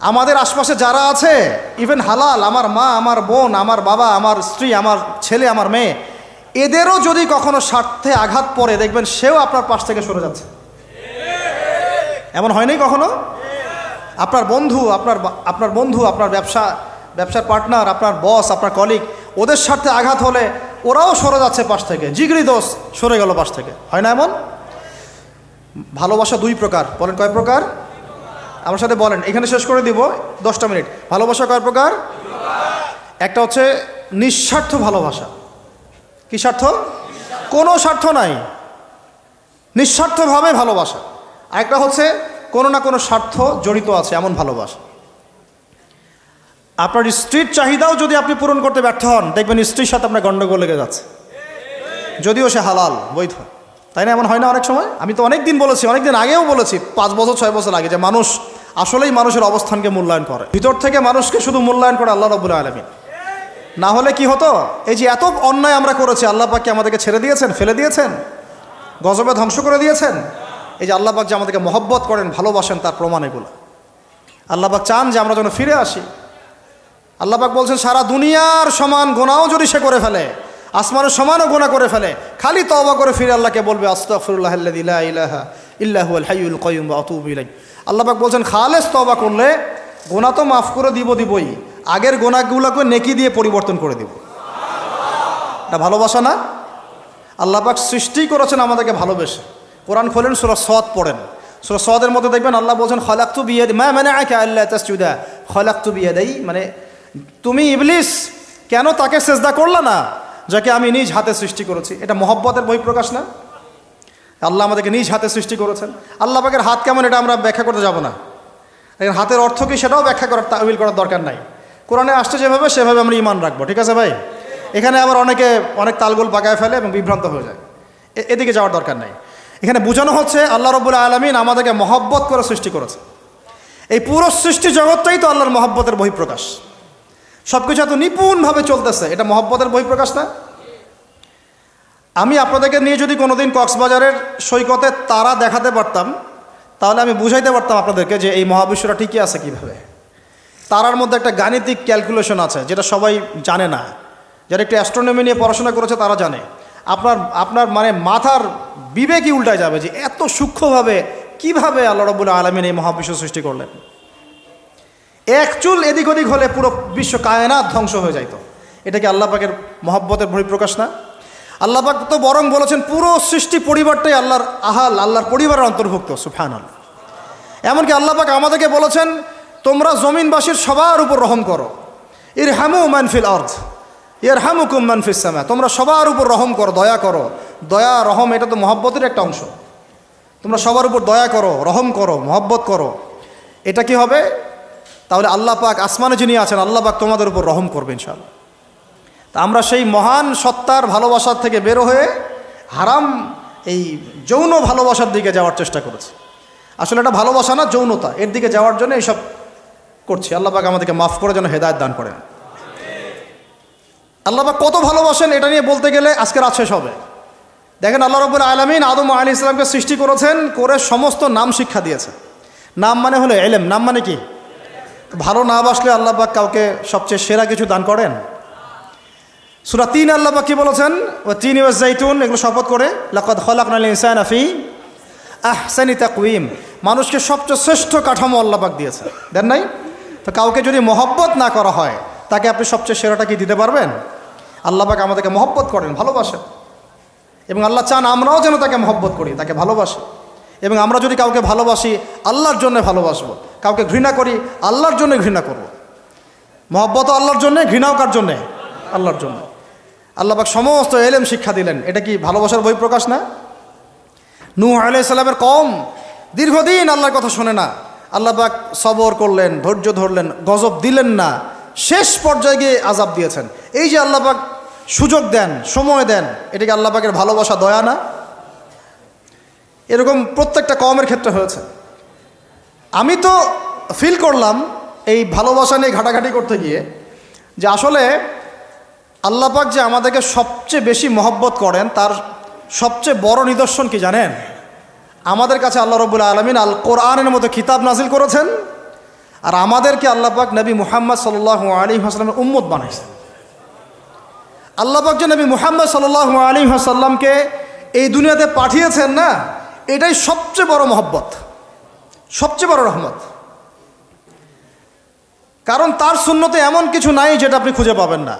আমাদের আশপাশে যারা আছে, ইভেন হালাল, আমার মা, আমার বোন, আমার বাবা, আমার স্ত্রী, আমার ছেলে, আমার মেয়ে, এদেরও যদি কখনো স্বার্থে আঘাত পড়ে, দেখবেন সেও আপনার পাশ থেকে সরে যাচ্ছে। এমন হয়নি কখনো? আপনার বন্ধু, আপনার ব্যবসার পার্টনার, আপনার বস, আপনার কলিগ, ওদের স্বার্থে আঘাত হলে ওরাও সরে যাচ্ছে পাশ থেকে। জিগরি দোষ সরে গেল পাশ থেকে, হয় না এমন? ভালোবাসা দুই প্রকার। বলেন কয় প্রকার? আমার সাথে বলেন, এখানে শেষ করে দিব 10টা মিনিট। ভালোবাসা কয় প্রকার? একটা হচ্ছে নিঃস্বার্থ ভালোবাসা। কি স্বার্থ? কোনো স্বার্থ নাই, নিঃস্বার্থভাবে ভালোবাসা। আরেকটা হচ্ছে কোনো না কোনো স্বার্থ জড়িত আছে এমন ভালোবাসা। আপনার স্ত্রীর চাহিদাও যদি আপনি পূরণ করতে ব্যর্থ হন, দেখবেন স্ত্রীর সাথে আপনার গন্ডগোল লেগে যাচ্ছে, যদিও সে হালাল, বৈধ। তাই না? এমন হয় না অনেক সময়? আমি তো অনেক দিন বলেছি, অনেক দিন আগেও বলেছি, 5 বছর 6 বছর আগে, যে মানুষ আসলেই মানুষের অবস্থানকে মূল্যায়ন করে, ভিতর থেকে মানুষকে শুধু মূল্যায়ন করে আল্লাহ রাব্বুল আলামিন। না হলে কি হতো? এই যে এত অন্যায় আমরা করেছি, আল্লাহ পাক কি আমাদেরকে ছেড়ে দিয়েছেন, ফেলে দিয়েছেন, গজবে ধ্বংস করে দিয়েছেন? এই যে আল্লাহ পাক যে আমাদেরকে মহব্বত করেন, ভালোবাসেন, তার প্রমাণ এগুলো। আল্লাহ পাক চান যে আমরা যেন ফিরে আসি। আল্লাহ পাক বলছেন, সারা দুনিয়ার সমান গুনাহও যদি সে করে ফেলে, আসমানের সমানও গুনাহ করে ফেলে, খালি তওবা করে ফিরে আল্লাহকে বলবে, আস্তাগফিরুল্লাহাল্লাযী লা ইলাহা ইল্লা হুয়াল হাইয়ুল কাইয়্যুম ওয়া আতুবু ইলাইহি। আল্লাহ পাক বলছেন, খালেস তওবা করলে গুনাহ তো মাফ করে দিবই, আগের গুনাহগুলোকে নেকি দিয়ে পরিবর্তন করে দিব। এটা ভালোবাসা না? আল্লাহ পাক সৃষ্টি করেছেন আমাদেরকে ভালোবেসে। কোরআন খোলেন, সূরা সদ পড়েন। সূরা সদের মধ্যে দেখবেন আল্লাহ বলছেন, খালাকতু বিয়াদি মা মানাআকা আল্লা তাসজুদা খালাকতু বিয়াদাই, মানে তুমি ইবলিস কেন তাকে সেজদা করলা না যাকে আমি নিজ হাতে সৃষ্টি করেছি? এটা মহব্বতের বহিঃপ্রকাশ না? আল্লাহ আমাদেরকে নিজ হাতে সৃষ্টি করেছেন। আল্লাহ পাকের হাত কেমন এটা আমরা ব্যাখ্যা করতে যাব না। হাতের অর্থ কি সেটাও ব্যাখ্যা করার, তাওয়িল করার দরকার নাই। কোরআনে আসছে যেভাবে সেভাবে আমরা ঈমান রাখবো, ঠিক আছে ভাই? এখানে আবার অনেক তালগোল পাকায় ফেলে এবং বিভ্রান্ত হয়ে যায়, এদিকে যাওয়ার দরকার নাই। এখানে বোঝানো হচ্ছে আল্লাহ রাব্বুল আলামিন আমাদেরকে মহব্বত করে সৃষ্টি করেছে। এই পুরো সৃষ্টি জগৎটাই তো আল্লাহর মহব্বতের বহিঃপ্রকাশ। সব কিছু এত নিপুণভাবে চলতেছে, এটা মহব্বতের বহিঃপ্রকাশ না? আমি আপনাদেরকে নিয়ে যদি কোনোদিন কক্সবাজারের সৈকতে তারা দেখাতে পারতাম, তাহলে আমি বুঝাইতে পারতাম আপনাদেরকে যে এই মহাবিশ্বটা ঠিকই আছে কীভাবে। তারার মধ্যে একটা গাণিতিক ক্যালকুলেশন আছে যেটা সবাই জানে না। যারা একটু অ্যাস্ট্রোনমি নিয়ে পড়াশোনা করেছে তারা জানে। আপনার মানে মাথার বিবেকই উল্টায় যাবে যে এত সূক্ষ্মভাবে কিভাবে আল্লাহ রাব্বুল আলামিন এই মহাবিশ্ব সৃষ্টি করলেন। এক চুল এদিক ওদিক হলে পুরো বিশ্ব কায়নাত ধ্বংস হয়ে যাইত। এটা কি আল্লাহ পাকের মহব্বতের বহিঃপ্রকাশ না? আল্লাহ পাক তো বরং বলেছেন পুরো সৃষ্টি পরিবারটাই আল্লাহর আল্লাহর পরিবারের অন্তর্ভুক্ত। সুবহানাল্লাহ। এমনকি আল্লাহ পাক আমাদেরকে বলেছেন, তোমরা জমিনবাসীর সবার উপর রহম করো। ইরহামু মান ফিল আরদ ইয়ারহামুকুম মান ফিস সামা। তোমরা সবার উপর রহম করো, দয়া করো। দয়া, রহম এটা তো মহব্বতের একটা অংশ। তোমরা সবার উপর দয়া করো, রহম করো, মহব্বত করো। এটা কি হবে? তাহলে আল্লাহ পাক আসমানে যিনি আছেন, আল্লাহ পাক তোমাদের উপর রহম করবে ইনশাআল্লাহ। তা আমরা সেই মহান সত্তার ভালোবাসার থেকে বের হয়ে হারাম এই যৌন ভালোবাসার দিকে যাওয়ার চেষ্টা করেছি। আসলে এটা ভালোবাসা না, যৌনতা, এর দিকে যাওয়ার জন্য এইসব করছি। আল্লাহ পাক আমাদেরকে মাফ করে যেন হেদায়েত দান করেন। আল্লাহ পাক কত ভালোবাসেন এটা নিয়ে বলতে গেলে আজকে রাত শেষ হবে। দেখেন, আল্লাহ রাব্বুল আলামিন আদম আলাইহিস সালামকে সৃষ্টি করেছেন, করে সমস্ত নাম শিক্ষা দিয়েছে। নাম মানে হলো ইলম। নাম মানে কি? ভালো না বাসলে আল্লাহ পাক কাউকে সবচেয়ে সেরা কিছু দান করেন? সূরা ৩ আল্লাহ পাক কি বলেছেন? ওয়া তিন ওয়াজ জাইতুন, এগুলো শপথ করে, লাকাদ খালাকনাল ইনসানা ফি আহসানি তাকওয়িম। মানুষকে সবচেয়ে শ্রেষ্ঠ কাঠামো আল্লাহ পাক দিয়েছে, দেন নাই? তো কাউকে যদি মহব্বত না করা হয়, তাকে আপনি সবচেয়ে সেরাটা কি দিতে পারবেন? আল্লাহ পাক আমাদেরকে মহব্বত করেন, ভালোবাসেন, এবং আল্লাহ চান আমরাও যেন তাকে মহব্বত করি, তাকে ভালোবাসি। এবং আমরা যদি কাউকে ভালোবাসি, আল্লাহর জন্য ভালোবাসবো। কাউকে ঘৃণা করি, আল্লাহর জন্য ঘৃণা করব। মহব্বতও আল্লাহর জন্যে, ঘৃণাও কার জন্যে? আল্লাহর জন্য। আল্লাহ পাক সমস্ত ইলম শিক্ষা দিলেন। এটা কি ভালোবাসার বহিঃপ্রকাশ না? নূহ আলাইহিস সালামের কওম দীর্ঘদিন আল্লাহর কথা শোনে না। আল্লাহ পাক সবর করলেন, ধৈর্য ধরলেন, গজব দিলেন না, শেষ পর্যায়ে গিয়ে আযাব দিয়েছেন। এই যে আল্লাহ পাক সুযোগ দেন, সময় দেন, এটা কি আল্লাহ পাকের ভালোবাসা, দয়া না? এরকম প্রত্যেকটা কওমের ক্ষেত্রে হয়েছে। আমি তো ফিল করলাম এই ভালোবাসা নিয়ে ঘাটাঘাটি করতে গিয়ে যে আসলে আল্লাহ পাক যে আমাদেরকে সবচেয়ে বেশি মহব্বত করেন, তার সবচেয়ে বড় নিদর্শন কি জানেন? আমাদের কাছে আল্লাহ রাব্বুল আলামিন আল কোরআনের মতো কিতাব নাজিল করেছেন, আর আমাদেরকে আল্লাহ পাক নবী মুহাম্মদ সাল্লাল্লাহু আলাইহি ওয়াসাল্লামের উম্মত বানাইছেন। আল্লাহ পাক যে নবী মুহাম্মদ সাল্লাল্লাহু আলাইহি ওয়াসাল্লামকে এই দুনিয়াতে পাঠিয়েছেন না, এটাই সবচেয়ে বড় মহব্বত, সবচেয়ে বড় রহমত। কারণ তার সুন্নতে এমন কিছু নাই যেটা আপনি খুঁজে পাবেন না।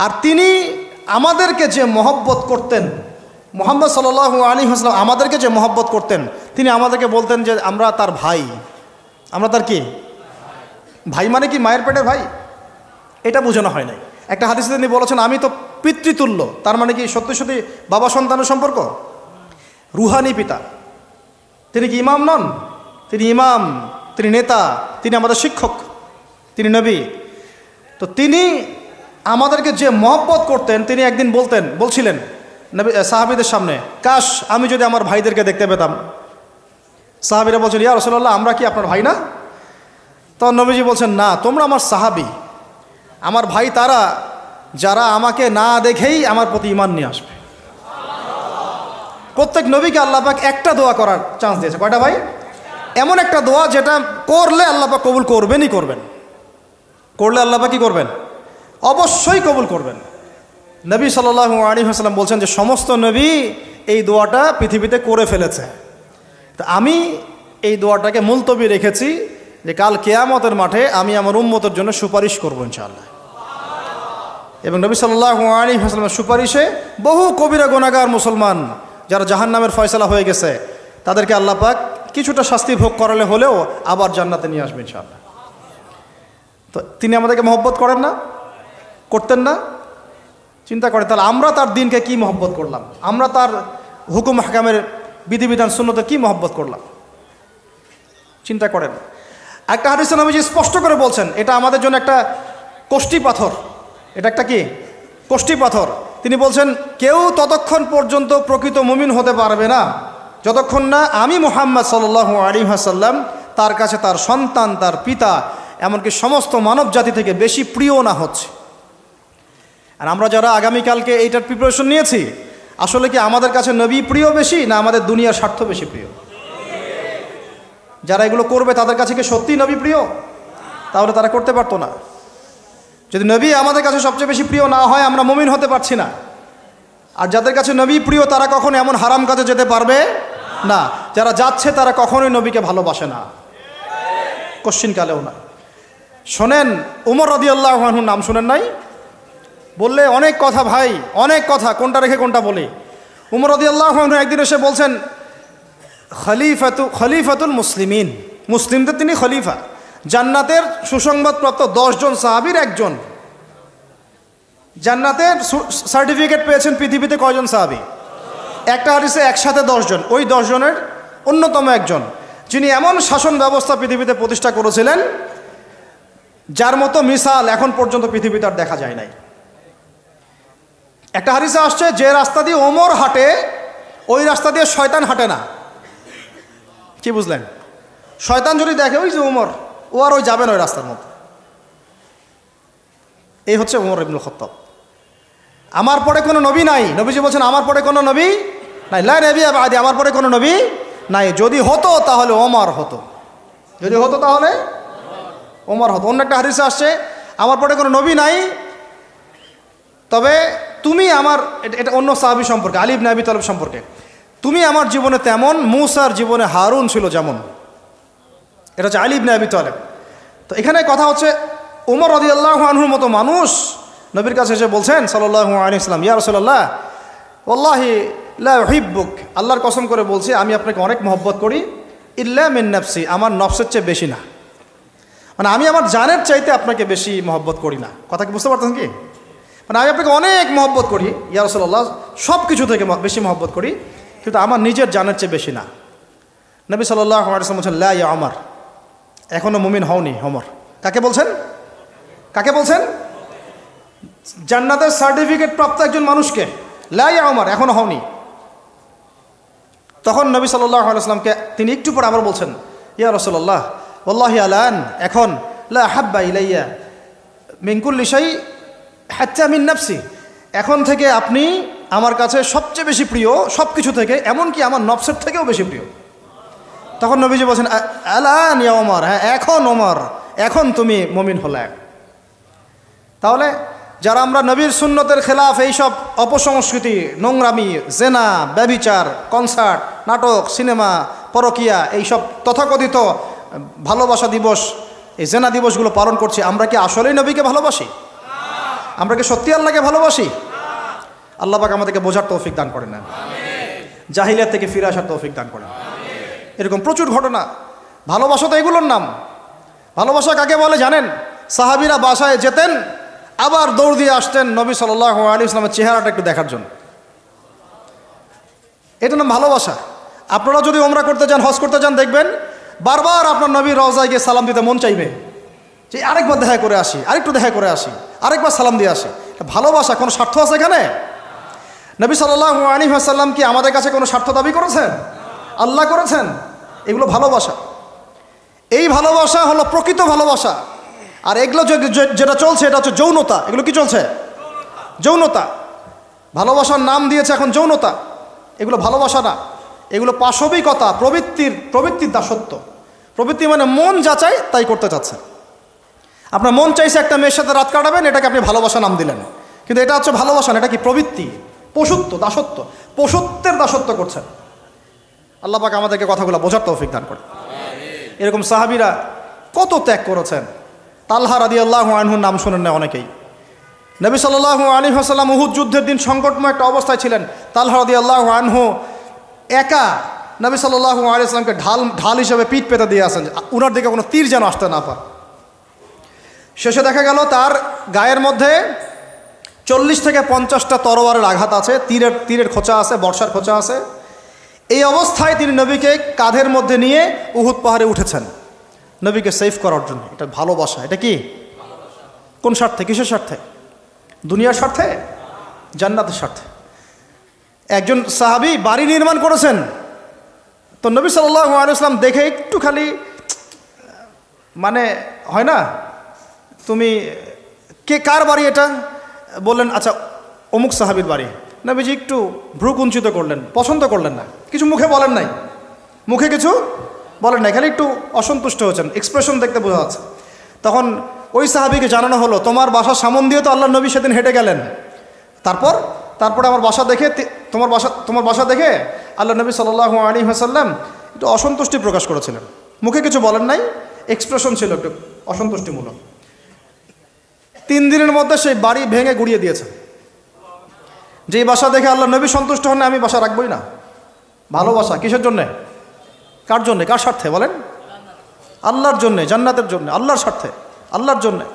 আর তিনি আমাদেরকে যে মহব্বত করতেন, মুহাম্মদ সাল্লাল্লাহু আলাইহি ওয়াসাল্লাম আমাদেরকে যে মহব্বত করতেন, তিনি আমাদেরকে বলতেন যে আমরা তার ভাই। আমরা তার কি ভাই? মানে কি মায়ের পেটের ভাই? এটা বোঝানো হয় নাই। একটা হাদিসে তিনি বলেছেন আমি তো পিতৃতুল্য। তার মানে কি সত্যি সত্যি বাবা সন্তানের সম্পর্ক? রুহানি পিতা। তিনি কি ইমাম নন? তিনি ইমাম, তিনি নেতা, তিনি আমাদের শিক্ষক, তিনি নবী। তো তিনি আমাদেরকে যে মহব্বত করতেন, তিনি একদিন বলছিলেন নবী সাহাবীদের সামনে, কাশ আমি যদি আমার ভাইদেরকে দেখতে পেতাম। সাহাবীরা বলছেন, ইয়া রাসূলুল্লাহ আমরা কি আপনার ভাই না? তখন নবীজি বলছেন, না, তোমরা আমার সাহাবী। আমার ভাই তারা যারা আমাকে না দেখেই আমার প্রতি ঈমান নিয়ে আসবে। প্রত্যেক নবীকে আল্লাহ পাক একটা দোয়া করার চান্স দিয়েছে। কয়টা ভাই? এমন একটা দোয়া যেটা করলে আল্লাহ পাক কবুল করবেনই করবেন। করলে আল্লাহ পাক কি করবেন? অবশ্যই কবুল করবেন। নবী সাল্লাল্লাহু আলাইহি ওয়াসাল্লাম বলছেন যে সমস্ত নবী এই দোয়াটা পৃথিবীতে করে ফেলেছে। তো আমি এই দোয়াটাকে মুলতবি রেখেছি যে কাল কিয়ামতের মাঠে আমি আমার উম্মতের জন্য সুপারিশ করব ইনশাআল্লাহ। এবং নবী সাল্লাল্লাহু আলাইহি ওয়াসাল্লামের সুপারিশে বহু কবিরা গুনাহগার মুসলমান যারা জাহান্নামের ফয়সালা হয়ে গেছে তাদেরকে আল্লাহ পাক কিছুটা শাস্তি ভোগ করালে হলেও আবার জান্নাতে নিয়ে আসবে ইনশাআল্লাহ। তো তিনি আমাদেরকে মহব্বত করেন না? করতেন না? চিন্তা করে তাহলে আমরা তার দিনকে কি মহব্বত করলাম, আমরা তার হুকুম হাকামের বিধিবিধান সুন্নতের কি মহব্বত করলাম, চিন্তা করেন। একটা হাদিসে নবীজি স্পষ্ট করে বলছেন এটা আমাদের জন্য একটা কষ্টি পাথর। এটা একটা কি কষ্টি পাথর। তিনি বলছেন কেউ ততক্ষণ পর্যন্ত প্রকৃত মুমিন হতে পারবে না যতক্ষণ না আমি মুহাম্মদ সাল্লাল্লাহু আলাইহি ওয়াসাল্লাম তার কাছে তার সন্তান, তার পিতা, এমনকি সমস্ত মানব জাতি থেকে বেশি প্রিয় না হচ্ছে। আর আমরা যারা আগামীকালকে এইটার প্রিপারেশন নিয়েছি, আসলে কি আমাদের কাছে নবী প্রিয় বেশি না আমাদের দুনিয়ার স্বার্থ বেশি প্রিয়? যারা এগুলো করবে তাদের কাছে কি সত্যিই নবী প্রিয়? তাহলে তারা করতে পারতো না। যদি নবী আমাদের কাছে সবচেয়ে বেশি প্রিয় না হয় আমরা মুমিন হতে পারছি না। আর যাদের কাছে নবী প্রিয় তারা কখনো এমন হারাম কাজে যেতে পারবে না। যারা যাচ্ছে তারা কখনোই নবীকে ভালোবাসে না, কোশ্চিনকালেও না। শোনেন, উমর রাদিয়াল্লাহু আনহুর নাম শুনেন নাই? বললে অনেক কথা ভাই, অনেক কথা, কোনটা রেখে কোনটা বলি। উমর রাদিয়াল্লাহু আনহু একদিন এসে বলছেন খলিফাতুল মুসলিমিন, মুসলিমদের তিনি খলিফা। জান্নাতের সুসংবাদপ্রাপ্ত 10 জন সাহাবীর একজন। জান্নাতের সার্টিফিকেট পেয়েছেন পৃথিবীতে কয়জন সাহাবী? একটা হাদিসে একসাথে 10 জন। ওই 10 জনের অন্যতম একজন, যিনি এমন শাসন ব্যবস্থা পৃথিবীতে প্রতিষ্ঠা করেছিলেন যার মতো মিসাল এখন পর্যন্ত পৃথিবীতে আর দেখা যায় নাই। একটা হাদিসে আসছে যে রাস্তা দিয়ে ওমর হাঁটে ওই রাস্তা দিয়ে শয়তান হাঁটে না। কি বুঝলেন? শয়তান যদি দেখে ওই যে ওমর, ও আর ওই যাবে না ওই রাস্তার মধ্যে। এই হচ্ছে ওমর ইবনুল খাত্তাব। আমার পরে কোনো নবী নাই। নবীজি বলছেন আমার পরে কোনো নবী নাই, লা নবিয়্যা বা'দি, আমার পরে কোনো নবী নাই। যদি হতো তাহলে ওমর হতো, যদি হতো তাহলে ওমর হতো। অন্য একটা হাদিসে আসছে আমার পরে কোনো নবী নাই, তবে তুমি আমার, এটা অন্য সাহাবী সম্পর্কে, আলী ইবনে আবি তালিব সম্পর্কে, তুমি আমার জীবনে তেমন মূসার জীবনে হারুন ছিল যেমন। এটা হচ্ছে আলী ইবনে আবি তালিব। তো এখানে কথা হচ্ছে ওমর রাদিয়াল্লাহু আনহুর মতো মানুষ নবীর কাছে এসে বলছেন সাল্লাল্লাহু আলাইহি ওয়াসাল্লাম, ইয়া রাসূলুল্লাহ ওয়াল্লাহি লা উহিব্বুক, আল্লাহর কসম করে বলছি আমি আপনাকে অনেক মহব্বত করি, ইল্লা মিন নাফসি, আমার নফসের চেয়ে বেশি না। মানে আমি আমার জানের চাইতে আপনাকে বেশি মহব্বত করি না। কথা কি বুঝতে পারতেন কি? মানে আমি আপনাকে অনেক মহব্বত করি ইয়া রাসূলুল্লাহ, সব কিছু থেকে বেশি মহব্বত করি, কিন্তু আমার নিজের জানের চেয়ে বেশি না। নবী সাল্লাল্লাহু আলাইহি ওয়াসাল্লাম বলছেন লা ইয়া ওমর, এখনো মুমিন হওনি ওমর। কাকে বলছেন? কাকে বলছেন? জান্নাতের সার্টিফিকেট প্রাপ্ত একজন মানুষকে। লা ইয়া ওমর, এখনো হওনি। তখন নবী সাল্লাল্লাহু আলাইহি ওয়াসাল্লামকে তিনি একটু পর আবার বলছেন ইয়া রাসূলুল্লাহ ওয়াল্লাহি আলান, এখন লা হাব্বা ইলাইয়া মিন কুল্লি শাই হাত্তা মিন নাফসি, এখন থেকে আপনি আমার কাছে সবচেয়ে বেশি প্রিয় সব কিছু থেকে, এমনকি আমার নফসের থেকেও বেশি প্রিয়। তখন নবীজি বলছেন আলান ইয়া ওমর, হ্যাঁ এখন ওমর, এখন তুমি মুমিন হলে। তাহলে যারা আমরা নবীর সুন্নতের খেলাফ এইসব অপসংস্কৃতি, নোংরামি, জেনা, ব্যভিচার, কনসার্ট, নাটক, সিনেমা, পরকিয়া, এইসব তথাকথিত ভালোবাসা দিবস, এই জেনা দিবসগুলো পালন করছি, আমরা কি আসলেই নবীকে ভালোবাসি? আমরা কি সত্যি আল্লাহকে ভালোবাসি? আল্লাহ পাক আমাদেরকে বোঝার তৌফিক দান করেন না, জাহিলিয়াত থেকে ফিরে আসার তৌফিক দান করেন। এরকম প্রচুর ঘটনা। ভালোবাসা তো এগুলোর নাম। ভালোবাসা কাকে বলে জানেন? সাহাবীরা বাসায় যেতেন, আবার দৌড় দিয়ে আসতেন নবী সাল্লাল্লাহু আলাইহি ওয়াসাল্লামের চেহারাটা একটু দেখার জন্য। এটা নাম ভালোবাসা। আপনারা যদি ওমরা করতে যান, হজ করতে যান, দেখবেন বারবার আপনার নবীর রওজায় গিয়ে সালাম দিতে মন চাইবে, যে আরেকবার দেখা করে আসি, আরেকটু দেখা করে আসি, আরেকবার সালাম দিয়ে আসি। ভালোবাসা কোনো স্বার্থ আছে এখানে? নবী সাল্লাল্লাহু আলাইহি ওয়াসাল্লাম কি আমাদের কাছে কোনো স্বার্থ দাবি করেছেন? আল্লাহ করেছেন। এগুলো ভালোবাসা। এই ভালোবাসা হলো প্রকৃত ভালোবাসা। আর এগুলো যেটা চলছে এটা হচ্ছে যৌনতা। এগুলো কি চলছে? যৌনতা। ভালোবাসার নাম দিয়েছে এখন যৌনতা। এগুলো ভালোবাসা না, এগুলো পাশবিকতা, প্রবৃত্তির দাসত্ব। প্রবৃত্তি মানে মন যা চাই তাই করতে চাচ্ছেন। আপনার মন চাইছে একটা মেয়ের সাথে রাত কাটাবেন, এটাকে আপনি ভালোবাসা নাম দিলেন, কিন্তু এটা হচ্ছে ভালোবাসা না, এটা কি প্রবৃত্তি, পশুত্ব, দাসত্ব, পশুত্বের দাসত্ব করছেন। আল্লাহ পাক আমাদেরকে কথাগুলো বোঝার তৌফিক দান করে। এরকম সাহাবীরা কত ত্যাগ করেছেন। তালহা রাদিয়াল্লাহু আনহুর নাম শুনেন না অনেকেই। নবী সাল্লাল্লাহু আলাইহি ওয়াসাল্লাম উহুদ যুদ্ধের দিন সংকটময় একটা অবস্থায় ছিলেন। তালহা রাদিয়াল্লাহু আনহু একা নবী সাল্লাল্লাহু আলাইহি ওয়াসাল্লামকে ঢাল হিসেবে পিঠ পেতে দিয়ে আসেন, উনার দিকে কোনো তীর যেন আসতে না পারে। শেষে দেখা গেল তার গায়ের মধ্যে 40 থেকে 50টা তরোয়ারের আঘাত আছে, তীরের খোঁচা আছে, বর্ষার খোঁচা আছে। এই অবস্থায় তিনি নবীকে কাঁধের মধ্যে নিয়ে উহুদ পাহাড়ে উঠেছেন নবীকে সেভ করার জন্য। এটা ভালোবাসা। এটা কি? কোন স্বার্থে? কিসের স্বার্থে? দুনিয়ার স্বার্থে? জান্নাতের স্বার্থে। একজন সাহাবী বাড়ি নির্মাণ করেছেন, তো নবী সাল্লাল্লাহু আলাইহি ওয়াসাল্লাম দেখে একটু খালি মানে হয় না, তুমি কার বাড়ি এটা? বললেন আচ্ছা অমুক সাহাবীর বাড়ি। নবীজি একটু ভ্রু কুঞ্চিত করলেন, পছন্দ করলেন না, কিছু মুখে বলেন নাই, মুখে কিছু বলেন নাই, খালি একটু অসন্তুষ্ট হয়েছেন, এক্সপ্রেশন দেখতে বোঝা যাচ্ছে। তখন ওই সাহাবীকে জানানো হলো, তোমার বাসার সামন দিয়ে তো আল্লাহ নবী সেদিন হেঁটে গেলেন, তারপরে আমার বাসা দেখে, তোমার বাসা দেখে আল্লাহ নবী সাল্লাল্লাহু আলাইহি ওয়াসাল্লাম একটু অসন্তুষ্টি প্রকাশ করেছিলেন, মুখে কিছু বলেন নাই, এক্সপ্রেশন ছিল একটু অসন্তুষ্টিমূলক। 3 দিনের মধ্যে সেই বাড়ি ভেঙে গুড়িয়ে দিয়েছেন। যেই বাসা দেখে আল্লাহ নবী সন্তুষ্ট হন, আমি বাসা রাখবই না। ভালোবাসা কিসের জন্যে? কার জন্যে? কার স্বার্থে বলেন? আল্লাহর জন্যে, জান্নাতের জন্যে, আল্লাহর স্বার্থে, আল্লাহর জন্যে।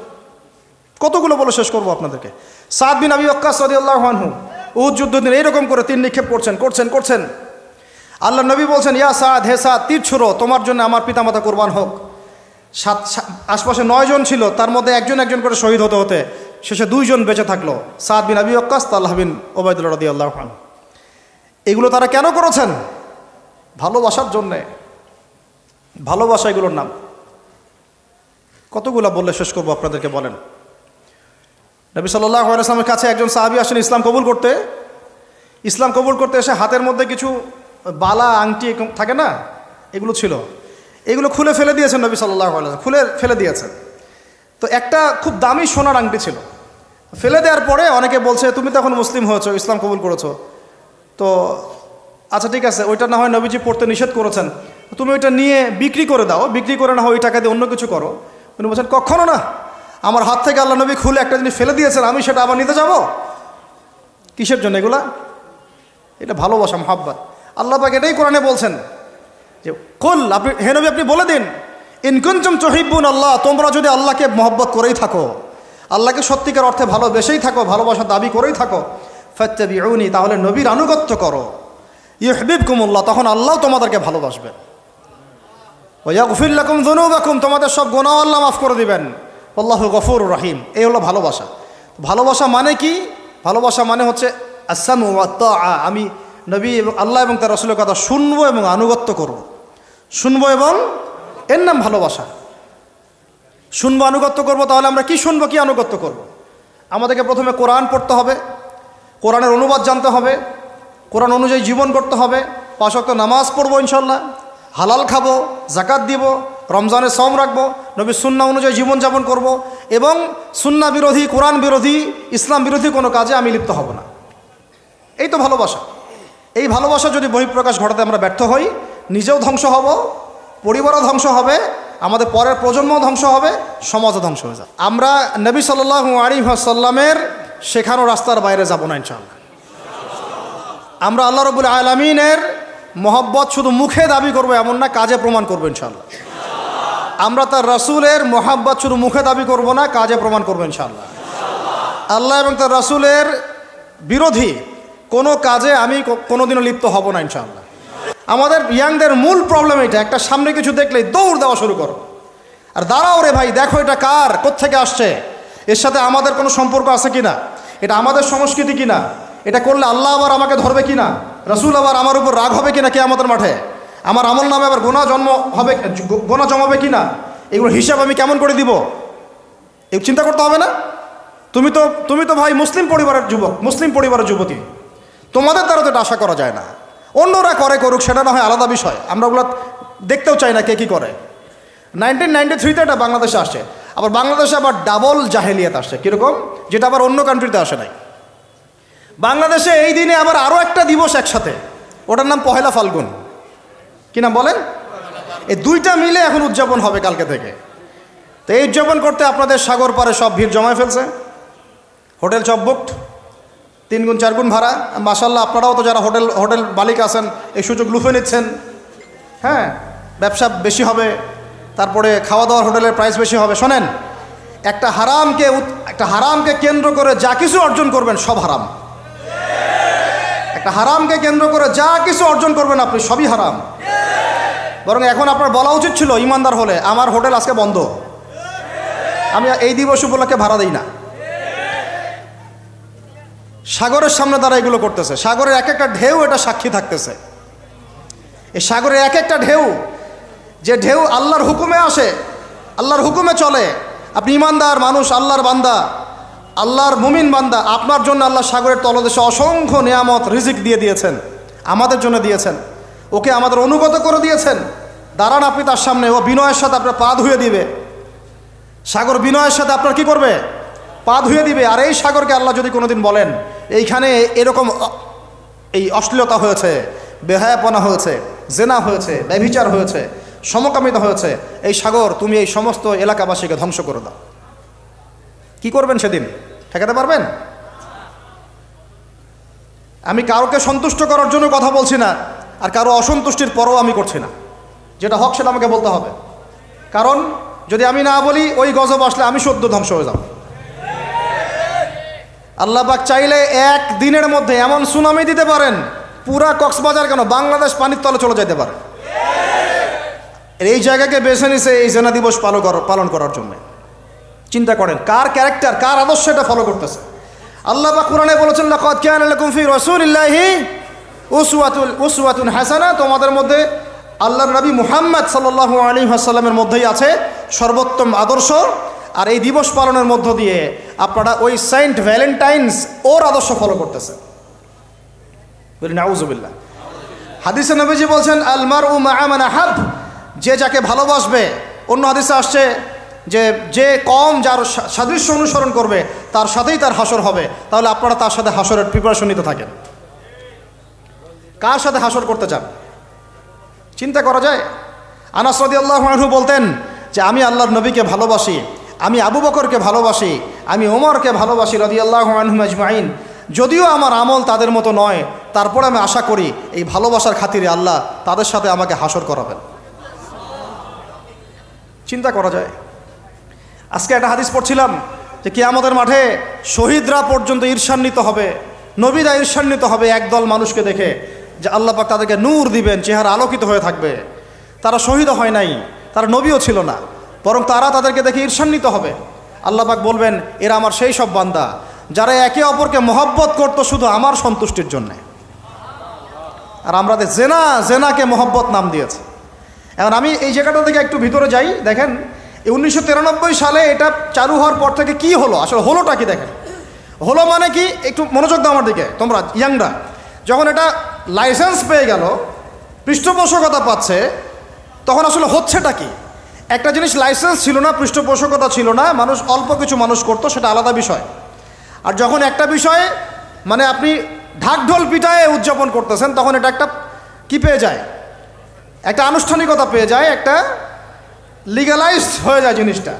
কতগুলো বলে শেষ করবো আপনাদেরকে। সাদ বিন আবি ওয়াক্কাস রাদিয়াল্লাহু আনহু উহুদ যুদ্ধদিন এইরকম করে তীর নিক্ষেপ করছেন। আল্লাহ নবী বলছেন, ইয়া সাদ, হে সাদ, তীর ছুড়ো, তোমার জন্য আমার পিতামাতা কুরবান হোক। আশপাশে 9 জন ছিল, তার মধ্যে একজন করে শহীদ হতে শেষে 2 জন বেঁচে থাকলো, সাদ বিন আবি ওয়াক্কাস, তালহা বিন ওবাইদুল্লাহ রাদিয়াল্লাহু আনহু। এগুলো তারা কেন করেছেন? ভালোবাসার জন্যে। ভালোবাসা এগুলোর নাম। কতগুলো বললে শেষ করবো আপনাদেরকে বলেন। নবী সাল্লাল্লাহু আলাইহি ওয়াসাল্লামের কাছে একজন সাহাবী আসেন ইসলাম কবুল করতে এসে হাতের মধ্যে কিছু বালা আংটি থাকে না, এগুলো ছিল, এগুলো খুলে ফেলে দিয়েছেন নবী সাল্লাল্লাহু আলাইহি ওয়াসাল্লাম, খুলে ফেলে দিয়েছেন। তো একটা খুব দামি সোনার আংটি ছিল, ফেলে দেওয়ার পরে অনেকে বলছে তুমি তো এখন মুসলিম হয়েছো, ইসলাম কবুল করেছো, তো আচ্ছা ঠিক আছে, ওইটা না হয় নবীজি পড়তে নিষেধ করেছেন, তুমি ওইটা নিয়ে বিক্রি করে দাও, বিক্রি করে না হয় ওই টাকা দিয়ে অন্য কিছু করো। উনি বলছেন কখনো না, আমার হাত থেকে আল্লাহ নবী খুলে একটা জিনিস ফেলে দিয়েছেন, আমি সেটা আবার নিতে যাব? কিসের জন্য এগুলা? এটা ভালোবাসা, মুহাব্বত। আল্লাহ পাক এটাই কোরআনে বলছেন যে কুল, হে নবী আপনি বলে দিন, ইন কুনতুম তুহিব্বুন আল্লাহ, তোমরা যদি আল্লাহকে মহব্বত করেই থাকো, আল্লাহকে সত্যিকার অর্থে ভালোবেসেই থাকো, ভালোবাসার দাবি করেই থাকো, ফাত্তাবিউনি, তাহলে নবীর আনুগত্য করো, ইউহিব্বুকুমুল্লাহ, তখন আল্লাহ তোমাদেরকে ভালোবাসবেন, ওয়া ইয়াগফির লাকুম যুনুবাকুম, তোমাদের সব গুনাহ আল্লাহ মাফ করে দিবেন, আল্লাহু গফুরুর রহিম। এই হলো ভালোবাসা। ভালোবাসা মানে কি? ভালোবাসা মানে হচ্ছে আসসামু ওয়া তাআ, আমি নবী এবং আল্লাহ এবং তার রাসূলের কথা শুনবো এবং আনুগত্য করব, শুনবো এবং এর নাম ভালোবাসা। শুনবো, আনুগত্য করব, তাহলে আমরা কি শুনবো, কি আনুগত্য করব? আমাদেরকে প্রথমে কোরআন পড়তে হবে, কোরআনের অনুবাদ জানতে হবে, কোরআন অনুযায়ী জীবন করতে হবে, 5 ওয়াক্ত নামাজ পড়বো ইনশাল্লাহ, হালাল খাবো, জাকাত দিব, রমজানে সওম রাখবো, নবীর সুন্নাহ অনুযায়ী জীবনযাপন করব এবং সুন্নাহ বিরোধী, কোরআন বিরোধী, ইসলাম বিরোধী কোনো কাজে আমি লিপ্ত হব না। এই তো ভালোবাসা। এই ভালোবাসা যদি বহিঃপ্রকাশ ঘটাতে আমরা ব্যর্থ হই, নিজেও ধ্বংস হব, পরিবারও ধ্বংস হবে, আমাদের পরের প্রজন্মও ধ্বংস হবে, সমাজও ধ্বংস হয়ে যাবে। আমরা নবী সাল্লাল্লাহু আলাইহি ওয়াসাল্লামের শেখানো রাস্তার বাইরে যাব না ইনশাআল্লাহ। আমরা আল্লাহ রাব্বুল আলামিনের মহব্বত শুধু মুখে দাবি করবো এমন না, কাজে প্রমাণ করবো ইনশাআল্লাহ। আমরা তার রাসূলের মহব্বত শুধু মুখে দাবি করব না, কাজে প্রমাণ করবো ইনশাআল্লাহ। আল্লাহ এবং তার রাসূলের বিরোধী কোনো কাজে আমি কোনোদিনও লিপ্ত হব না ইনশাআল্লাহ। আমাদের ইয়াংদের মূল প্রবলেম এটা, একটা সামনে কিছু দেখলেই দৌড় দেওয়া শুরু করো, আর দাঁড়াও রে ভাই, দেখো এটা কার, কোত্থেকে আসছে, এর সাথে আমাদের কোনো সম্পর্ক আছে কিনা, এটা আমাদের সংস্কৃতি কিনা, এটা করলে আল্লাহ আবার আমাকে ধরবে কিনা, রাসূল আবার আমার উপর রাগ হবে কিনা কিয়ামতের মাঠে, আমার আমল নামে আবার গোনা জমাবে কিনা, এগুলো হিসাব আমি কেমন করে দিব, এই চিন্তা করতে হবে না? তুমি তো ভাই মুসলিম পরিবারের যুবক, মুসলিম পরিবারের যুবতী, তোমাদের দ্বারা তো এটা আশা করা যায় না। অন্যরা করুক, সেটা না হয় আলাদা বিষয়, আমরা ওগুলো দেখতেও চাই না কে কী করে। 1993-তে এটা বাংলাদেশে আসে, আবার বাংলাদেশে আবার ডাবল জাহেলিয়াত আসছে, কীরকম, যেটা আবার অন্য কান্ট্রিতে আসে নাই। বাংলাদেশে এই দিনে আবার আরও একটা দিবস একসাথে, ওটার নাম পহেলা ফাল্গুন। কি নাম বলেন? এই দুইটা মিলে এখন উদযাপন হবে কালকে থেকে। তো এই উদযাপন করতে আপনাদের সাগর পারে সব ভিড় জমায় ফেলছে, হোটেল সব বুকড, 3 গুণ 4 গুণ ভাড়া। মাশাআল্লাহ, আপনারাও তো যারা হোটেল মালিক আছেন এই সুযোগ লুফে নিচ্ছেন। হ্যাঁ, ব্যবসা বেশি হবে, তারপরে খাওয়া দাওয়ার হোটেলের প্রাইস বেশি হবে। শোনেন, একটা হারামকে কেন্দ্র করে যা কিছু অর্জন করবেন সব হারাম। একটা হারামকে কেন্দ্র করে যা কিছু অর্জন করবেন আপনি সবই হারাম। বরং এখন আপনার বলা উচিত ছিল, ইমানদার হলে, আমার হোটেল আজকে বন্ধ, আমি এই দিবস উপলক্ষে ভাড়া দিই না। সাগরের সামনে তারা এগুলো করতেছে, সাগরের এক একটা ঢেউ এটা সাক্ষী থাকতেছে। এই সাগরের এক একটা ঢেউ, যে ঢেউ আল্লাহর হুকুমে আসে, আল্লাহর হুকুমে চলে। আপনি ইমানদার মানুষ, আল্লাহর বান্দা, আল্লাহর মুমিন বান্দা, আপনার জন্য আল্লাহ সাগরের তলদেশে অসংখ্য নিয়ামত রিজিক দিয়ে দিয়েছেন, আমাদের জন্য দিয়েছেন, ওকে আমাদের অনুগত করে দিয়েছেন। দাঁড়ান আপনি তার সামনে, ও বিনয়ের সাথে আপনার পা ধুয়ে দিবে। সাগর বিনয়ের সাথে আপনার কি করবে? পা ধুয়ে দিবে। আর এই সাগরকে আল্লাহ যদি কোনোদিন বলেন এইখানে এরকম এই অশ্লীলতা হয়েছে, বেহায়াপনা হয়েছে, জেনা হয়েছে, ব্যভিচার হয়েছে, সমকামিতা হয়েছে, এই সাগর তুমি এই সমস্ত এলাকাবাসীকে ধ্বংস করে দাও, কি করবেন সেদিন? ঠেকাতে পারবেন? আমি কাউকে সন্তুষ্ট করার জন্য কথা বলছি না, আর কারো অসন্তুষ্টির পরও আমি করছি না। যেটা হক সেটা আমাকে বলতে হবে, কারণ যদি আমি না বলি ওই গজব আসলে আমি সদ্য ধ্বংস হয়ে যাব। আল্লাহ পাক চাইলে এক দিনের মধ্যে এমন সুনামি দিতে পারেন, পুরা কক্সবাজার কেন বাংলাদেশ পানির তলে চলে যেতে পারে। এই জায়গাকে বেছে নিছে এই জেনা দিবস পালন করার জন্য। চিন্তা করেন কার ক্যারেক্টার, কার আদর্শ এটা ফলো করতেছে। আল্লাহ পাক কোরআনে বলেছেন, লাকাদ কানা লাকুম ফি রাসূলিল্লাহি উসওয়াতুন হাসানা, তোমাদের মধ্যে আল্লাহর নবী মুহাম্মদ সাল্লাল্লাহু আলাইহি ওয়াসাল্লামের মধ্যেই আছে সর্বোত্তম আদর্শ। আর এই দিবস পালনের মধ্য দিয়ে আপনারা ওই সেন্ট ভ্যালেন্টাইন্স ওর আদর্শ ফলো করতেছে। বলি নাউযুবিল্লাহ। হাদিসে নবীজি বলছেন, আল মারউ মা'a মান আহাব, যে যাকে ভালোবাসবে। অন্য হাদিসে আসছে যে কম যার সাদৃশ্য অনুসরণ করবে তার সাথেই তার হাসর হবে। তাহলে আপনারা তার সাথে হাসরের প্রিপারেশন নিতে থাকেন। কার সাথে হাসর করতে চান চিন্তা করা যায়। আনাস রাদিয়াল্লাহু আনহু বলতেন যে আমি আল্লাহর নবীকে ভালোবাসি, আমি আবু বকরকে ভালোবাসি, আমি ওমরকে ভালোবাসি রাদিয়াল্লাহু আনহুম আজমাইন। যদিও আমার আমল তাদের মতো নয়, তারপরে আমি আশা করি এই ভালোবাসার খাতিরে আল্লাহ তাদের সাথে আমাকে হাসর করাবেন। চিন্তা করা যায়। আজকে একটা হাদিস পড়ছিলাম যে কিয়ামতের মাঠে শহীদরা পর্যন্ত ঈর্ষান্বিত হবে, নবীরা ঈর্ষান্বিত হবে একদল মানুষকে দেখে, যে আল্লাহ পাক তাদেরকে নূর দিবেন, চেহারা আলোকিত হয়ে থাকবে। তারা শহীদ হয় নাই, তারা নবীও ছিল না, বরং তারা তাদেরকে দেখে ঈর্ষান্বিত হবে। আল্লাহ পাক বলবেন, এরা আমার সেই সব বান্দা যারা একে অপরকে মহব্বত করত শুধু আমার সন্তুষ্টির জন্যে। আর আমরা জেনাকে মহব্বত নাম দিয়েছে। এখন আমি এই জায়গাটা থেকে একটু ভিতরে যাই। দেখেন, এই 1993 সালে এটা চালু হওয়ার পর থেকে কি হলো, আসলে হলোটা কি দেখেন। হলো মানে কি, একটু মনোযোগ দাও আমার দিকে তোমরা ইয়াংরা। যখন এটা লাইসেন্স পেয়ে গেল, পৃষ্ঠপোষকতা পাচ্ছে, তখন আসলে হচ্ছেটা কি? একটা জিনিস লাইসেন্স ছিল না, পৃষ্ঠপোষকতা ছিল না, মানুষ অল্প কিছু মানুষ করতো, সেটা আলাদা বিষয়। আর যখন একটা বিষয়ে মানে আপনি ঢাকঢোল পিটায়ে উদযাপন করতেছেন, তখন এটা একটা কি পেয়ে যায়, একটা আনুষ্ঠানিকতা পেয়ে যায়, একটা লিগালাইজড হয়ে যায় জিনিসটা।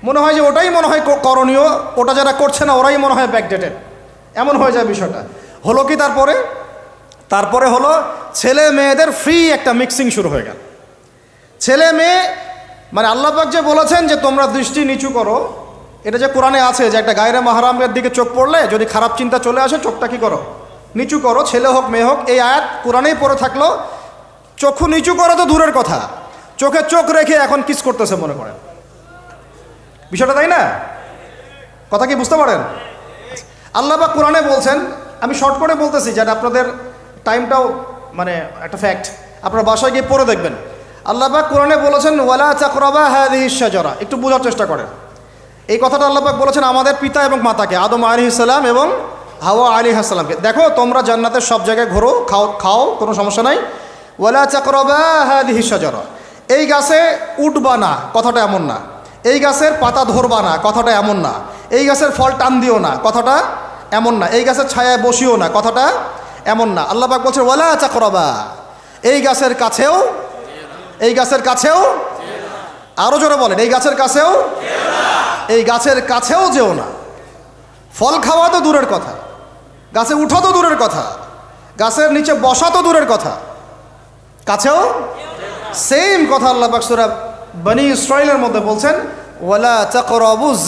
মনে হয় যে ওটাই মনে হয় করণীয়, ওটা যারা করছে না ওরাই মনে হয় ব্যাকডেটেড, এমন হয়ে যায় বিষয়টা। হলো কি তারপরে হলো ছেলে মেয়েদের ফ্রি একটা মিক্সিং শুরু হয়ে গেল। ছেলে মেয়ে মানে আল্লাহ পাক যে বলেছেন যে তোমরা দৃষ্টি নিচু করো, এটা যে কোরআনে আছে যে একটা গায়রে মাহরামের দিকে চোখ পড়লে যদি খারাপ চিন্তা চলে আসে চোখটা কি করো, নিচু করো, ছেলে হোক মেয়ে হোক। এই আয়াত কোরআনেই পড়ে থাকলো, চক্ষু নিচু করো তো দূরের কথা, চোখে চোখ রেখে এখন কিস করতেছে মনে করেন বিষয়টা, তাই না? কথা কি বুঝতে পারেন? আল্লাহ পাক কোরআনে বলছেন, আমি শর্ট করে বলতেছি যেটা আপনাদের টাইমটাও মানে একটা ফ্যাক্ট, আপনারা বাসায় গিয়ে পড়ে দেখবেন। আল্লাহ পাক কোরআনে বলেছেন ওয়ালা তাকরাবা হাযিহিশ শাজারা, একটু বোঝার চেষ্টা করেন। এই কথাটা আল্লাহ পাক বলেছেন আমাদের পিতা এবং মাতাকে, আদম আলাইহিস সালাম এবং হাওয়া আলাইহিস সালামকে। দেখো তোমরা জান্নাতের সব জায়গায় ঘোরো, খাও, কোনো সমস্যা নাই। ওয়ালা তাকরাবা হাযিহিশ শাজারা, এই গাছে উঠবা না, কথাটা এমন না। এই গাছের পাতা ধরবা না, কথাটা এমন না। এই গাছের ফল টান দিও না, কথাটা এমন না। এই গাছের ছায়ায় বসিও না, কথাটা এমন না। আল্লাহ পাক বলছে ওয়ালা তাকরাবা, এই গাছের কাছেও, আরো জোরে বলেন, এই গাছের কাছেও যেও না। ফল খাওয়া তো দূরের কথা, গাছে উঠা তো দূরের কথা, গাছের নিচে বসা তো দূরের কথা, কাছেও সেম কথা আল্লাহ পাক সূরা বনি ইসরাঈলের মধ্যে বলছেন ওয়ালা তাকরাবুজ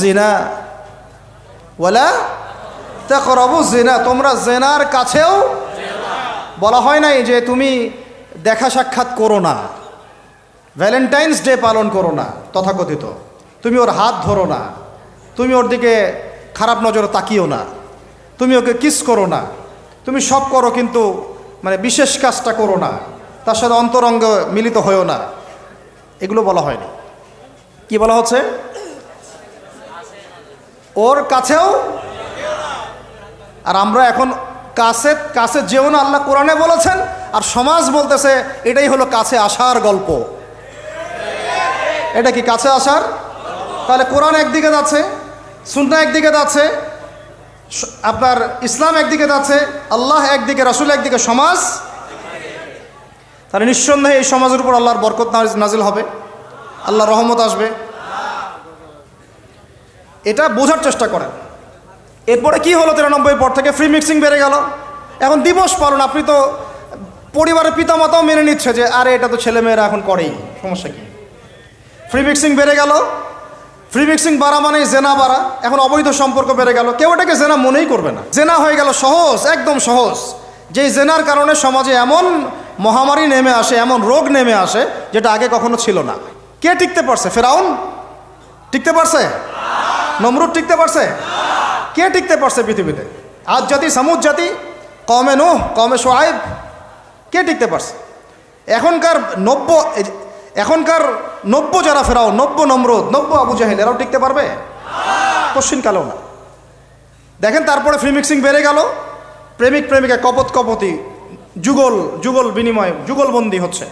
জিনা, তোমরা জেনার কাছেও। বলা হয় নাই যে তুমি দেখা সাক্ষাৎ করো না, ভ্যালেন্টাইন্স ডে পালন করো না তথাকথিত, তুমি ওর হাত ধরো না, তুমি ওর দিকে খারাপ নজরে তাকিও না, তুমি ওকে কিস করো না, তুমি সব করো কিন্তু মানে বিশেষ কাজটা করো না, তার সাথে অন্তরঙ্গ মিলিত হয়েও না, এগুলো বলা হয়নি। কি বলা হচ্ছে? ওর কাছেও। আর আমরা এখন কাছে যেও না আল্লাহ কোরআনে বলেছেন, আর সমাজ বলতেছে এটাই হলো কাছে আসার গল্প। এটা কি কাছে আসার? তাহলে কোরআন একদিকে যাচ্ছে, সুন্নাহ একদিকে যাচ্ছে, আপনার ইসলাম একদিকে যাচ্ছে, আল্লাহ একদিকে, রাসূল একদিকে, সমাজ। তাহলে নিঃসন্দেহে এই সমাজের উপর আল্লাহর বরকত নাজিল হবে, আল্লাহর রহমত আসবে। এটা বোঝার চেষ্টা করেন। এরপরে কি হলো 93 পর থেকে ফ্রি মিক্সিং বেড়ে গেল। এখন দিবস পালন, আপনি তো পরিবারের পিতামাতাও মেনে নিচ্ছে যে আরে এটা তো ছেলেমেয়েরা এখন করেই, সমস্যা কি? ফ্রি মিক্সিং বেড়ে গেল। ফ্রি মিক্সিং বাড়া মানে জেনা বাড়া, এখন অবৈধ সম্পর্ক বেড়ে গেল। কেউ এটাকে জেনা মনেই করবে না, জেনা হয়ে গেল সহজ, একদম সহজ। যেই জেনার কারণে সমাজে এমন মহামারী নেমে আসে, এমন রোগ নেমে আসে যেটা আগে কখনো ছিল না। কে টিকতে পারছে? ফেরাউন টিকতে পারছে? নমরুদ টিকতে পারছে? কে টিকতে পারছে পৃথিবীতে? আদ জাতি, সামুদ জাতি, কওমে নূহ, কওমে শুআয়ব, কে টিকতে পারছে? এখনকার নব্য যারা ফেরাউন, নব্য নমরুদ, নব্য আবু জাহেল, এরাও টিকতে পারবে? কোশ্চিনকালেও না। দেখেন তারপরে ফ্রি মিক্সিং বেড়ে গেল, প্রেমিক প্রেমিকা কপতি যুগল বিনিময়, যুগলবন্দি হচ্ছে।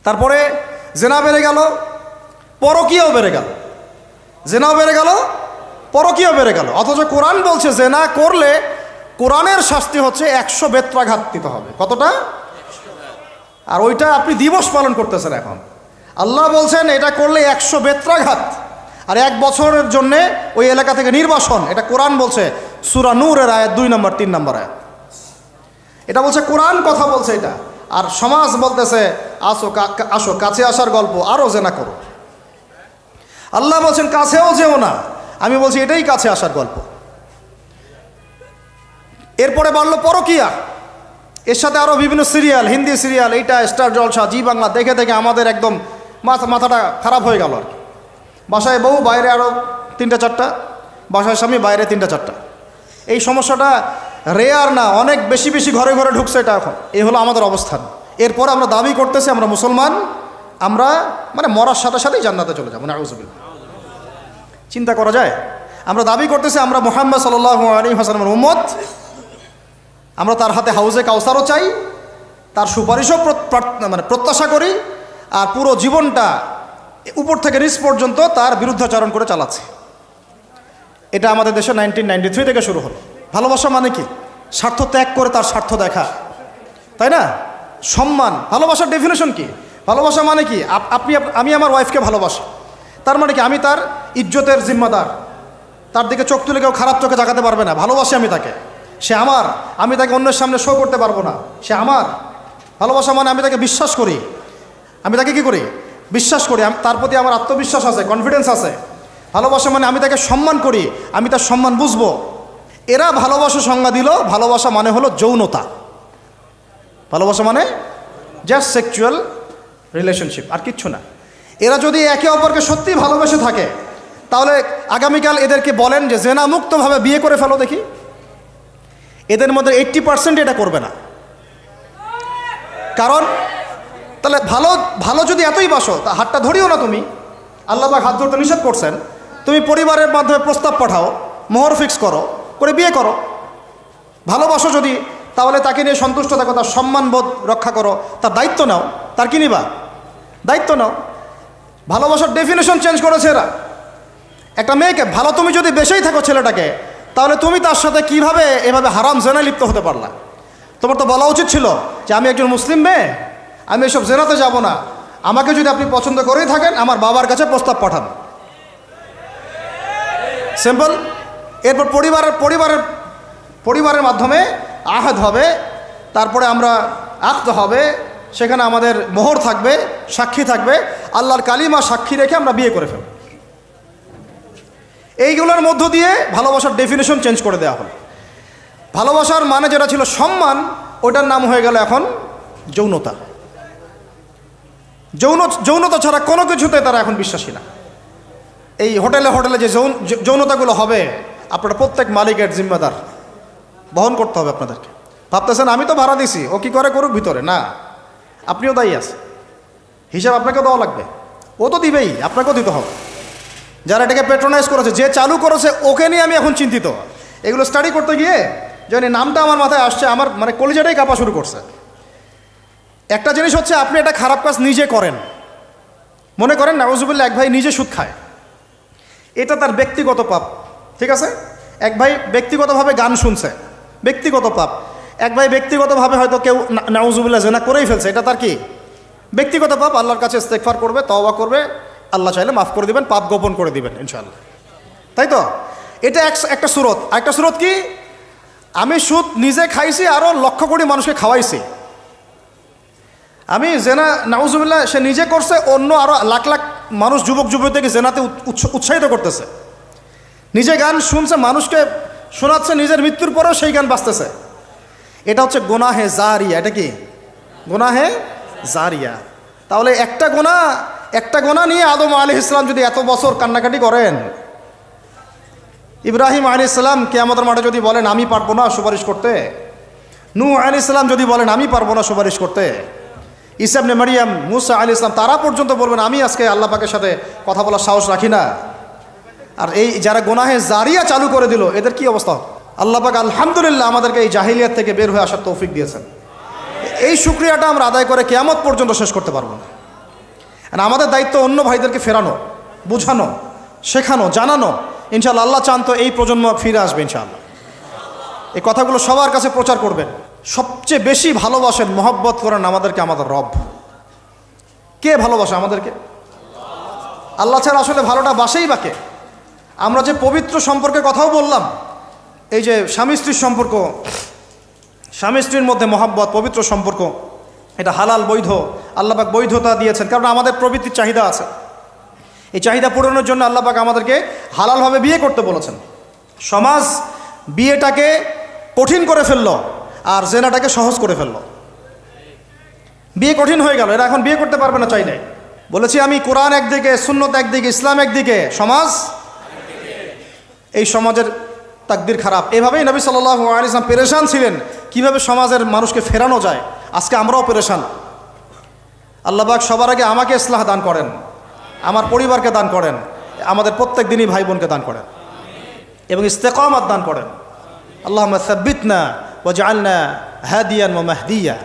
তারপরে জেনা বেড়ে গেল, পরকীয়াও বেড়ে গেল। জেনাও বেড়ে গেল, পরকীয়াও বেড়ে গেল। অথচ কোরআন বলছে জেনা করলে কোরআনের শাস্তি হচ্ছে 100 বেত্রাঘাত দিতে হবে। কতটা? আর ওইটা আপনি দিবস পালন করতেছেন এখন। আল্লাহ বলছেন এটা করলে 100 বেত্রাঘাত, আর 1 বছরের জন্যে ওই এলাকা থেকে নির্বাসন। এটা কোরআন বলছে, সূরা নূরের আয়াত 2 নম্বর 3 নম্বর আয়াত। এটা বলছে কোরআন, কথা বলছে এটা। আর সমাজ বলতেছে আসো কাছে আসার গল্প, আরও জেনা করো। আল্লাহ বলছেন কাছেও যেও না, আমি বলছি এটাই কাছে আসার গল্প। এরপরে বাড়লো পরকীয়া, এর সাথে আরও বিভিন্ন সিরিয়াল, হিন্দি সিরিয়াল, এইটা স্টার জলসা, জি বাংলা দেখে দেখে আমাদের একদম মাথাটা খারাপ হয়ে গেল আর কি। বাসায় বউ, বাইরে আরও 3-4টা, বাসায় স্বামী, বাইরে 3-4টা। এই সমস্যাটা রেয়ার না, অনেক বেশি ঘরে ঘরে ঢুকছে এটা এখন। এই হলো আমাদের অবস্থান। এরপর আমরা দাবি করতেছি আমরা মুসলমান, আমরা মানে মরার সাথে সাথেই জান্নাতে চলে যাবো, নাউযুবিল্লাহ। চিন্তা করা যায়? আমরা দাবি করতেছি আমরা মুহাম্মদ সাল্লাল্লাহু আলাইহি ওয়াসাল্লামের উম্মত, আমরা তার হাতে হাউজে কাউসারও চাই, তার সুপারিশও মানে প্রত্যাশা করি, আর পুরো জীবনটা উপর থেকে নিচ পর্যন্ত তার বিরুদ্ধাচরণ করে চালাচ্ছে। এটা আমাদের দেশে 1993 থেকে শুরু হলো। ভালোবাসা মানে কি? স্বার্থ ত্যাগ করে তার স্বার্থ দেখা, তাই না? সম্মান। ভালোবাসার ডেফিনেশন কি? ভালোবাসা মানে কি? আমি আমার ওয়াইফকে ভালোবাসি, তার মানে কি আমি তার ইজ্জতের জিম্মাদার, তার দিকে চোখ তুলে কেউ খারাপ চোখে তাকাতে পারবে না। ভালোবাসি আমি তাকে, সে আমার, আমি তাকে অন্যের সামনে শো করতে পারবো না, সে আমার। ভালোবাসা মানে আমি তাকে বিশ্বাস করি, আমি তাকে কি করি? বিশ্বাস করি, তার প্রতি আমার আত্মবিশ্বাস আছে, কনফিডেন্স আছে। ভালোবাসা মানে আমি তাকে সম্মান করি, আমি তার সম্মান বুঝবো। এরা ভালোবাসা সংজ্ঞা দিল, ভালোবাসা মানে হলো যৌনতা। ভালোবাসা মানে জাস্ট সেক্সুয়াল রিলেশনশিপ, আর কিচ্ছু না। এরা যদি একে অপরকে সত্যি ভালোবেসে থাকে, তাহলে আগামীকাল এদেরকে বলেন যে জেনা মুক্তভাবে বিয়ে করে ফেলো দেখি। এদের মধ্যে 80% এটা করবে না। কারণ তাহলে ভালো যদি এতই বাসো, তা হাতটা ধরিও না তুমি। আল্লাহ পাক হাত ধরতে নিষেধ করছেন। তুমি পরিবারের মাধ্যমে প্রস্তাব পাঠাও, মোহর ফিক্স করো, করে বিয়ে করো। ভালোবাসো যদি, তাহলে তাকে নিয়ে সন্তুষ্ট থাকো, তার সম্মানবোধ রক্ষা করো, তার দায়িত্ব নাও। তার কি নিবা? দায়িত্ব নাও। ভালোবাসার ডেফিনেশন চেঞ্জ করেছে এরা। একটা মেয়েকে ভালো তুমি যদি বেশেই থাকো ছেলেটাকে, তাহলে তুমি তার সাথে কিভাবে এভাবে হারাম জেনায় লিপ্ত হতে পারলা? তোমার তো বলা উচিত ছিল যে আমি একজন মুসলিম মেয়ে, আমি এসব জেনাতে যাব না। আমাকে যদি আপনি পছন্দ করেই থাকেন, আমার বাবার কাছে প্রস্তাব পাঠান। সিম্পল। এরপর পরিবারের মাধ্যমে আহাদ হবে, তারপরে আমরা আক্ত হবে, সেখানে আমাদের মোহর থাকবে, সাক্ষী থাকবে, আল্লাহর কালিমা সাক্ষী রেখে আমরা বিয়ে করে ফেলব। এইগুলোর মধ্য দিয়ে ভালোবাসার ডেফিনেশন চেঞ্জ করে দেওয়া হলো। ভালোবাসার মানে যেটা ছিল সম্মান, ওটার নাম হয়ে গেল এখন যৌনতা। যৌনতা ছাড়া কোনো কিছুতে তারা এখন বিশ্বাসী না। এই হোটেলে যে যৌনতাগুলো হবে, আপনারা প্রত্যেক মালিকের জিম্মাদার, বহন করতে হবে আপনাদেরকে। ভাবতেছেন আমি তো ভাড়া দিছি, ও কি করে করুক ভিতরে, না, আপনিও দায়ী আছেন। হিসাব আপনাকেও দেওয়া লাগবে। ও তো দিবেই, আপনাকেও দিতে হবে। যারা এটাকে পেট্রোনাইজ করেছে, যে চালু করেছে, ওকে নিয়ে আমি এখন চিন্তিত। এগুলো স্টাডি করতে গিয়ে যখন নামটা আমার মাথায় আসছে, আমার মানে কলিজাটাই কাঁপা শুরু করছে। একটা জিনিস হচ্ছে, আপনি একটা খারাপ কাজ নিজে করেন, মনে করেন নাউজুবিল্লাহ এক ভাই নিজে সুদ খায়, এটা তার ব্যক্তিগত পাপ, ঠিক আছে? এক ভাই ব্যক্তিগতভাবে গান শুনছে, ব্যক্তিগত পাপ। এক ভাই ব্যক্তিগতভাবে হয়তো কেউ নাউজুবিল্লাহ জেনা করেই ফেলছে, এটা তার কি? ব্যক্তিগত পাপ। আল্লাহর কাছে ইস্তেগফার করবে, তওবা করবে, আল্লাহ চাইলে মাফ করে দিবেন, পাপ গোপন করে দিবেন ইনশাআল্লাহ, তাই তো? এটা একটা সুরত। একটা সুরত কি? আমি সুদ নিজে খাইছি, আরও লক্ষ কোটি মানুষকে খাওয়াইছি। আমি জেনা নাউজুবিল্লাহ সে নিজে করছে, অন্য আরও লাখ লাখ মানুষ, যুবক যুবতীকে জেনাতে উৎসাহিত করতেছে। নিজে গান শুনছে, মানুষকে শোনাচ্ছে, নিজের মৃত্যুর পরেও সেই গান বাজতেছে। এটা হচ্ছে গুনাহে জারিয়া। এটা কি? গুনাহে জারিয়া। তাহলে একটা গোনা নিয়ে আদম আলাইহিস সালাম যদি এত বছর কান্নাকাটি করেন, ইব্রাহিম আলাইহিস সালাম কিয়ামতের মাঠে যদি বলেন আমি পারবো না সুপারিশ করতে, নূহ আলাইহিস সালাম যদি বলেন আমি পারবো না সুপারিশ করতে, ঈসা ইবনে মারইয়াম, মুসা আলাইহিস সালাম তারা পর্যন্ত বলবেন আমি আজকে আল্লাহ পাকের সাথে কথা বলার সাহস রাখি না। আর এই যারা গুনাহে জারিয়া চালু করে দিল, এদের কি অবস্থা? আল্লাহ পাক আলহামদুলিল্লাহ আমাদেরকে এই জাহিলিয়াত থেকে বের হয়ে আসার তৌফিক দিয়েছেন। এই শুকরিয়াটা আমরা আদায় করে কিয়ামত পর্যন্ত শেষ করতে পারবো না। আর আমাদের দায়িত্ব অন্য ভাইদেরকে ফেরানো, বোঝানো, শেখানো, জানানো। ইনশাআল্লাহ আল্লাহ চান তো এই প্রজন্ম ফিরে আসবে ইনশাআল্লাহ। এই কথাগুলো সবার কাছে প্রচার করবেন। সবচেয়ে বেশি ভালোবাসেন, মহব্বত করেন আমাদেরকে আমাদের রব। কে ভালোবাসে আমাদেরকে? আল্লাহ ছাড়া আসলে ভালোটা বাসেই বাকে। আমরা যে পবিত্র সম্পর্কের কথাও বললাম, এই যে স্বামী স্ত্রীর সম্পর্ক, স্বামী স্ত্রীর মধ্যে মহব্বত, পবিত্র সম্পর্ক, এটা হালাল, বৈধ। আল্লাহ পাক বৈধতা দিয়েছেন, কারণ আমাদের প্রবৃত্তির চাহিদা আছে। এই চাহিদা পূরণের জন্য আল্লাহ পাক আমাদেরকে হালালভাবে বিয়ে করতে বলেছেন। সমাজ বিয়েটাকে কঠিন করে ফেললো, আর জেনাটাকে সহজ করে ফেললো। বিয়ে কঠিন হয়ে গেল, এরা এখন বিয়ে করতে পারবে না চাইলে। বলেছি আমি, কোরআন একদিকে, সুন্নত একদিকে, ইসলাম একদিকে, সমাজ এই সমাজের তাকদির খারাপ। এভাবেই নবী সাল্লাল্লাহু আলাইহি ওয়াসাল্লাম পেরেশান ছিলেন কিভাবে সমাজের মানুষকে ফেরানো যায়। আজকে আমরাও পেরেশান। আল্লাহ পাক সবার আগে আমাকে ইসলাহ দান করেন, আমার পরিবারকে দান করেন, আমাদের প্রত্যেক দিনই ভাই বোনকে দান করেন এবং ইস্তেকামাত দান করেন। আল্লাহুম্মা সাব্বিতনা ওয়াজআলনা হাদিয়ান ওয়া মাহদিয়া।